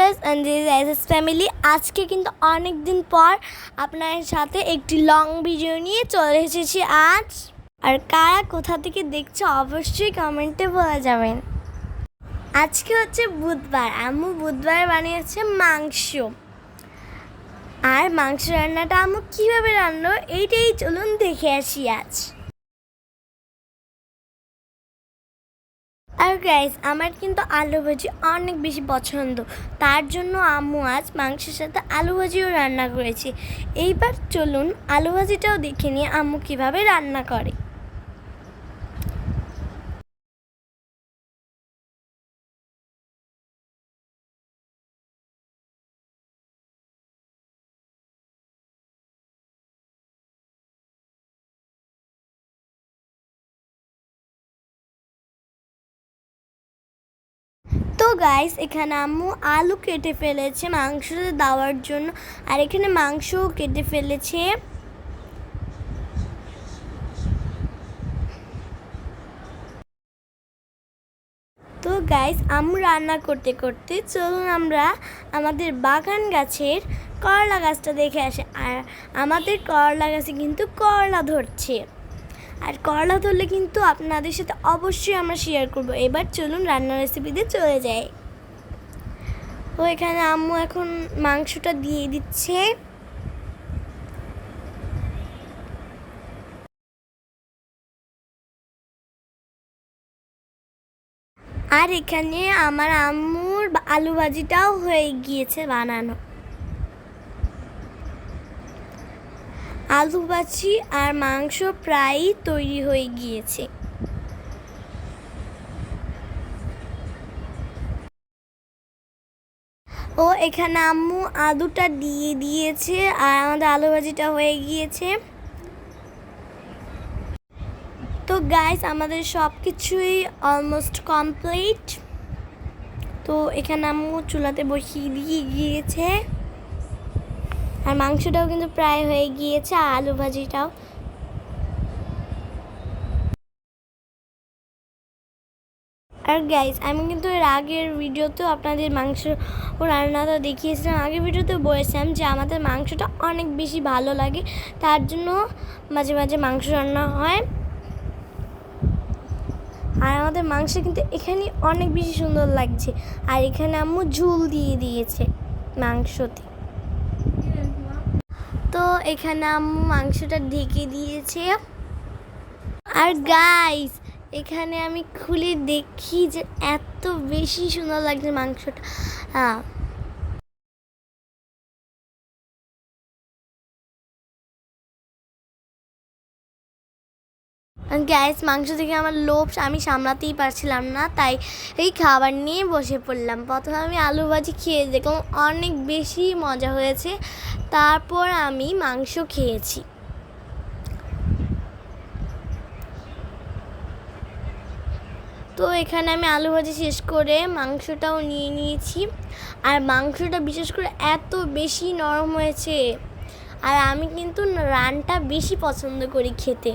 Viewers and this SS family, আজকে কিন্তু অনেক দিন পর আপনাদের সাথে একটি লং ভিডিও নিয়ে চলে এসেছি আজ। আর কারা কোথা থেকে দেখছো অবশ্যই কমেন্টে বলে যাবেন। আজকে হচ্ছে বুধবার, আম্মু বুধবার বানিয়েছে মাংস। আর মাংস রান্নাটা আম্মু কীভাবে রান্না এইটাই চলুন দেখে আসি আজ। আর গাইস, আমার কিন্তু আলু ভাজি অনেক বেশি পছন্দ, তার জন্য আম্মু আজ মাংসের সাথে আলু ভাজিও রান্না করেছে। এইবার চলুন আলু ভাজিটাও দেখে নিয়ে আম্মু কীভাবে রান্না করে। তো গাইস, এখানে আম্মু আলু কেটে ফেলেছে মাংস দেওয়ার জন্য, আর এখানে মাংসও কেটে ফেলেছে। তো গাইস, আম্মু রান্না করতে করতে চলুন আমরা আমাদের বাগান গাছের করলা গাছটা দেখে আসি। আর আমাদের করলা গাছে কিন্তু করলা ধরছে, আর করলা ধরলে কিন্তু আপনাদের সাথে অবশ্যই আমরা শেয়ার করব। এবার চলুন রান্নার রেসিপিতে চলে যাই। তো এখানে আম্মু এখন মাংসটা দিয়ে দিচ্ছে। আর এখানে আমার আম্মুর আলু ভাজিটাও হয়ে গিয়েছে বানানো। আলু ভাজি আর মাংস প্রায় তৈরি হয়ে গিয়েছে। ও এখানে আম্মু আলুটা দিয়ে দিয়েছে আর আমাদের আলু ভাজিটা হয়ে গিয়েছে। তো গাইস, আমাদের সব কিছুই অলমোস্ট কমপ্লিট। তো এখানে আম্মু চুলাতে বসিয়ে দিয়ে গিয়েছে, আর মাংসটাও কিন্তু প্রায় হয়ে গিয়েছে, আর আলু ভাজিটাও। আর গাইস, আমি কিন্তু এর আগের ভিডিওতেও আপনাদের মাংস রান্নাটা দেখিয়েছিলাম। আগের ভিডিওতে বলেছিলাম যে আমাদের মাংসটা অনেক বেশি ভালো লাগে, তার জন্য মাঝে মাঝে মাংস রান্না হয়। আর আমাদের মাংস কিন্তু এখানে অনেক বেশি সুন্দর লাগছে। আর এখানে আম্মু ঝুল দিয়ে দিয়েছে মাংসতে। তো এখানে আম্মু মাংসটা ঢেকে দিয়েছে। আর গাইস, এখানে আমি খুলে দেখি যে এত বেশি সুন্দর লাগছে মাংসটা। গ্যাস মাংস থেকে আমার লোভ আমি সামলাতেই পারছিলাম না, তাই এই খাবার নিয়ে বসে পড়লাম। প্রথমে আমি আলু ভাজি খেয়ে দেখলাম অনেক বেশি মজা হয়েছে, তারপর আমি মাংস খেয়েছি। তো এখানে আমি আলু ভাজি শেষ করে মাংসটাও নিয়ে নিয়েছি। আর মাংসটা বিশেষ করে এত বেশি নরম হয়েছে, আর আমি কিন্তু রানটা বেশি পছন্দ করি খেতে।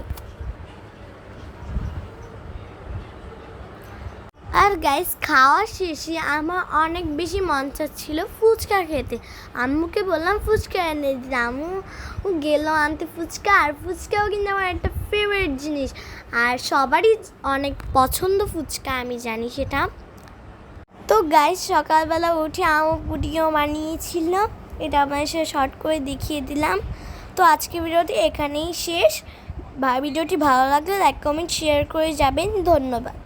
আর গাইস, খাওয়া শেষে আমার অনেক বেশি মন চাচ্ছিল ফুচকা খেতে। আম্মুকে বললাম ফুচকা এনে দিতে, আম্মু গেল আনতে ফুচকা। আর ফুচকাও কিন্তু আমার একটা ফেভারিট জিনিস, আর সবারই অনেক পছন্দ ফুচকা, আমি জানি সেটা। তো গাইস, সকালবেলা উঠে আম্মু পুডিংও বানিয়েছিল, এটা আপনাদের সাথে শর্ট করে দেখিয়ে দিলাম। তো আজকে ভিডিওটি এখানেই শেষ। ভিডিওটি ভালো লাগলে লাইক কমেন্ট শেয়ার করে যাবেন। ধন্যবাদ।